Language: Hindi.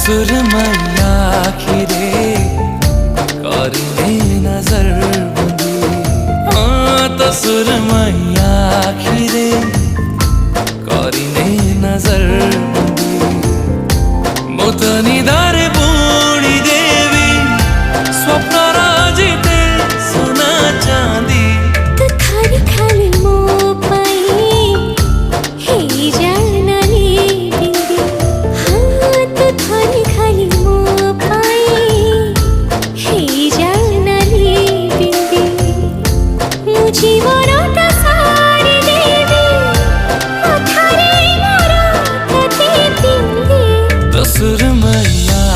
सुरमैया आखिरे करिने नजर बंदी। हाँ तो सुरमैया आखिरे करिने नजर बंदी। मोतनी दारे पूर्णी देवी स्वप्न राजिते सोना चांदी। तो खाली खाली मोह पाई हे जानली बिंदी। हाँ तो खाली खाली मोह पाई हे जानली बिंदी। मुझे मोरटा सारी देवी मथारे मोरटा बिंदी। तो सुरमैया